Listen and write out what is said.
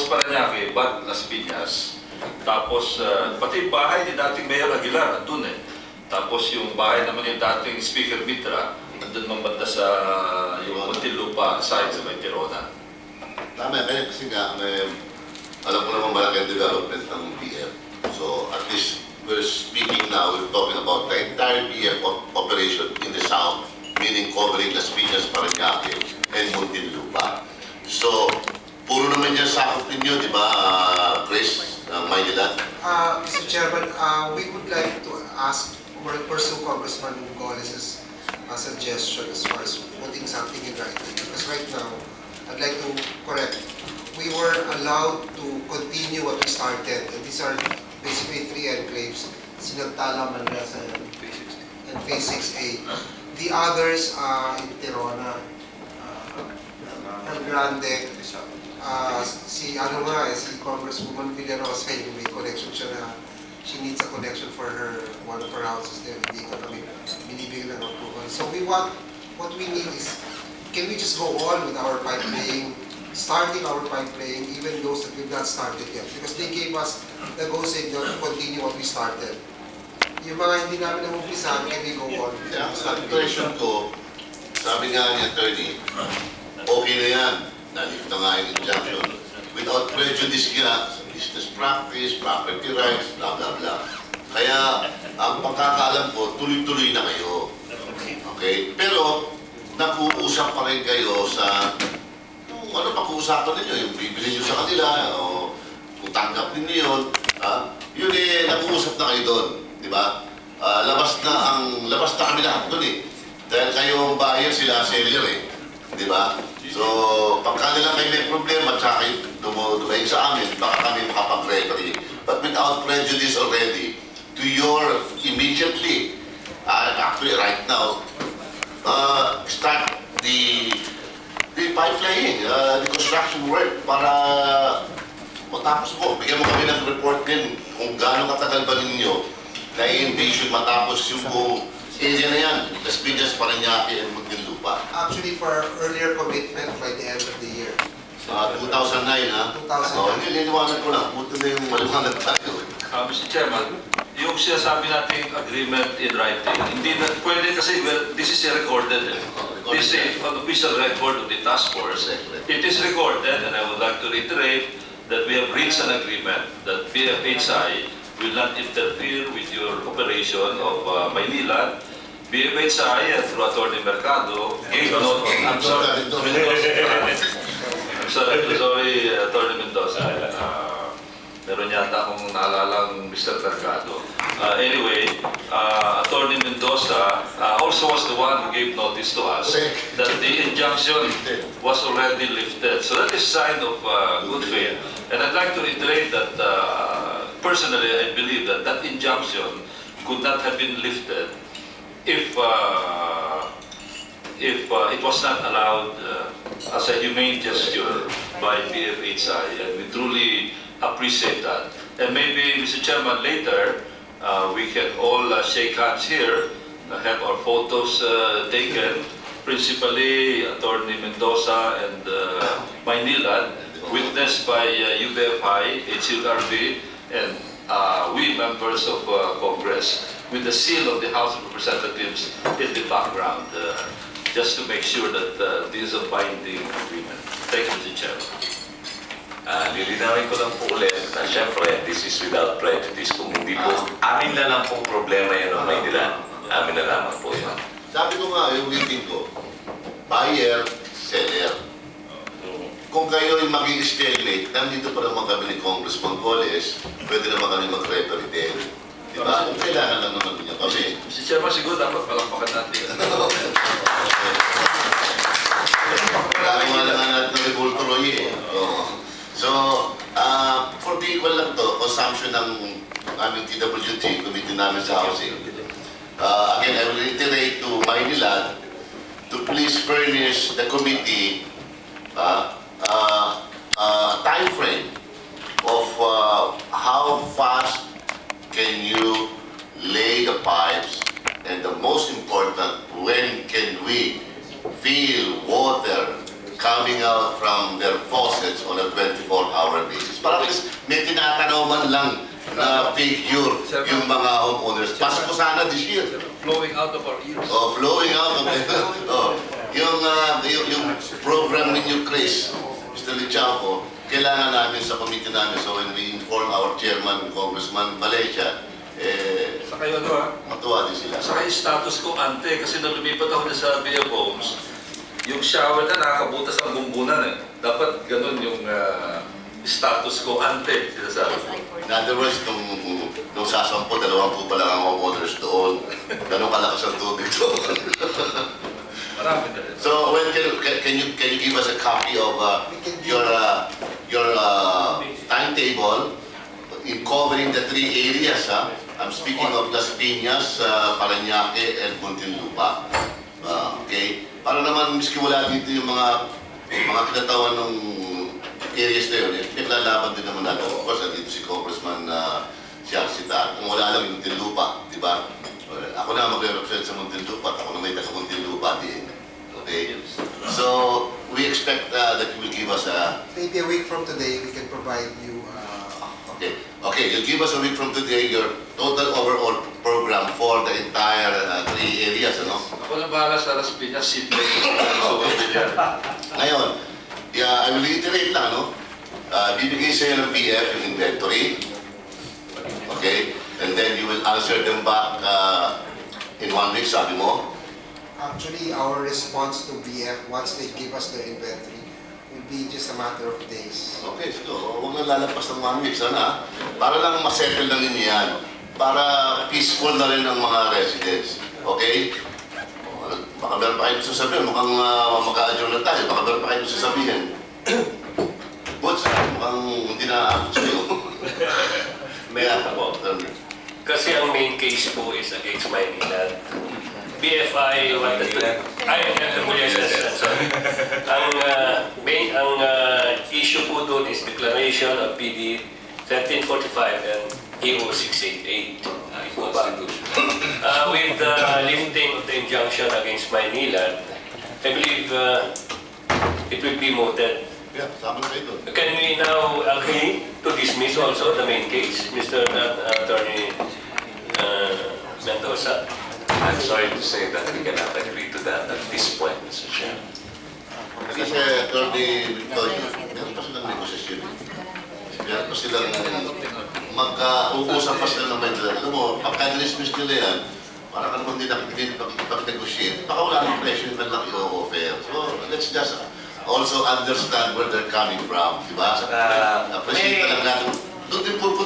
was Parañaque, but Las Piñas. Tapos, pati bahay ni dating Mayor Aguilar, andun eh. Tapos yung bahay naman yung dating Speaker Mitra, andun mambanda sa yung Muntinlupa side sa may Tirona. Tama, kaya kasi nga, alam ko naman malaking development ng PF. So, at least, we're speaking now, we're talking about the entire PF operation in the south, meaning covering Las Piñas, Parañaque, and Muntinlupa. So, puro naman yan sakop ninyo, di ba, Chris, Maynila? Mr. Chairman, we would like to ask or pursue Congressman Gomez's suggestion as far as putting something in writing. Because right now, I'd like to correct. We were allowed to continue what we started, and these are basically 3 enclaves, Sinagtala, Manresa, and Phase 6A. The others in Tirona, El Grande, si Congresswoman Villarosa, yung may connection siya na she needs a connection for one of her houses there. Hindi ka kami binibigyan ng approval. So what we need is, can we just go on with our pipe laying, starting our pipe laying, even those that we've not started yet? Because they gave us the go signal to continue what we started. Yung mga hindi namin na-umpisa, can we go on? Yeah, sa impression ko, sabi nga ni attorney, okay na yan. Nalif na nga yung injunction. Without prejudice nga, business practice, property rights, blah, blah, blah. Kaya, ang pagkakaalam ko, tuloy-tuloy na kayo. Okay? Pero, nag-uusap pa rin kayo sa kung ano pag-uusapan ninyo, yung bibili nyo sa kanila, o kung tanggap ninyo yun, yun eh, nag-uusap na kayo doon. Di ba? Labas na kami lahat doon eh. Dahil kayo ang buyer, sila seller eh. Di ba? So, pagka nila kayo may problema at saka kayo dumayin sa amin, baka kami makapag-referee. But without prejudice already, to your immediately, actually right now, start the pipe laying, the construction work para matapos po. Bigyan mo kami ng report din kung gaano katagal ba ninyo na i-envision matapos yung buong area na yan, Las Piñas, Parañaque, and Muntinlupa. Actually, for earlier commitment by the end of the year. 2009, ha? 2009. Nililiwanag ko lang. Buto na yung maliwanag tayo. Mr. Chairman, yung sinasabi nating agreement in writing, hindi na pwede kasi, well, this is recorded. This is an official record of the task force. It is recorded, and I would like to reiterate that we have reached an agreement that BFHI will not interfere with your operation of Maynila. BFHI, through Attorney Mercado, gave note. I'm sorry, Attorney Mendoza. Meron yata akong naalalang Mr. Mercado. Anyway, Attorney Mendoza also was the one who gave notice to us that the injunction was already lifted. So that is a sign of good faith. And I'd like to reiterate that personally, I believe that that injunction could not have been lifted if it was not allowed as a humane gesture by BFHI, and we truly appreciate that. And maybe, Mr. Chairman, later we can all shake hands here, have our photos taken, principally Attorney Mendoza and Maynilad, witnessed by UBFI, HLRB, and we members of Congress, with the seal of the House of Representatives in the background, just to make sure that this is a binding agreement. Thank you, Mr. Chairman. Lilinawin ko lang po ulit na syempre, this is without prejudice. Kung hindi po, amin na lang pong problema yan o Maynila, amin na lamang po yun. Sabi ko nga, yung meeting ko, buyer, seller. Kung kayo ay maging stalemate, nandito pa naman kami ni Congressman Goles, pwede naman kami mag-referee din. Diba? Kung kailangan lang naman niya kami. Mr. Chairman, siguro dapat palakpakan natin. Kailangan nga natin ng revolturoy eh. So, for the equal lang to, consumption ng aming TWG, committee namin sa housing. Again, I will reiterate to Maynilad to please furnish the committee time frame of how fast can you lay the pipes, and the most important, when can we feel water coming out from their faucets on a 24-hour hour basis. Para at least may tinatanaw man lang na figure yung mga homeowners. Pasok ko sana this year. Flowing out of our ears. Oh, flowing out of it. Oh, yung program ninyo, Chris, Mr. Lichaco, kailangan namin sa committee namin. So when we inform our chairman, Congressman Valencia, Saka yun, matuwa din sila. saka yung status ko ante, kasi nung lumipat ako na sa BF Homes, yung shower na nakakabutas ang bumbunan eh. Dapat ganun yung status ko ante, sinasabi ko. In other words, nung sasampo, 20 pa lang ang homeowners doon. Ganun kalakas ang tubig doon. Marami na rin. So, when can you give us a copy of your timetable in covering the 3 areas? I'm speaking of Las Piñas, Parañaque, and Muntinlupa. Okay? Para naman, miski wala dito yung mga kinatawan ng areas na yun, naglalaban din naman natin. Of course, dito si Congressman Siarsita. Kung wala lang yung Muntinlupa, di ba? Ako na magre-represent sa Muntinlupa at ako na may taga-Muntinlupa din. Okay? So, we expect that you will give us a... Maybe a week from today, we can provide you Okay, you'll give us a week from today your total overall program for the entire 3 areas, ano? Ako na bahala sa Las Piñas, simple. So, yan. Ngayon, I will reiterate lang, no? Bibigay sa'yo ng BF yung inventory. Okay? And then you will answer them back in 1 week, sabi mo. Actually, our response to BF, once they give us their inventory, will be just a matter of days. Okay, so huwag na lalagpas ng 1 week, sana. Para lang masettle na ninyo yan. Para peaceful na rin ang mga residents. Okay? Baka meron pa kayo sasabihin, mukhang mag-a-adjourn na tayo. Baka meron pa kayo sasabihin. Butch, mukhang hindi na-aabot sa'yo. Meron po. Kasi ang main case po is against Maynilad. BFI wanted to... Ang issue po doon is declaration of PD 1345 and EO 688. With lifting of the injunction against Maynilad, I believe it will be mooted. Yeah, sama na kayo doon. Can we now agree to dismiss also the main case, Mr. Attorney Mendoza? I'm sorry to say that we cannot agree to that at this point, Mr. Chair. Kasi Attorney Victoria, meron pa silang negosasyon. Meron pa silang mag-uusap pa sila ng Maynila. Alam mo, pagka-dismiss nila yan, para ka naman din nakikipag-negotiate, baka wala ng presyo na lang i-offer. So, let's just also understand where they're coming from, di ba? Appreciate na lang natin. Doon din po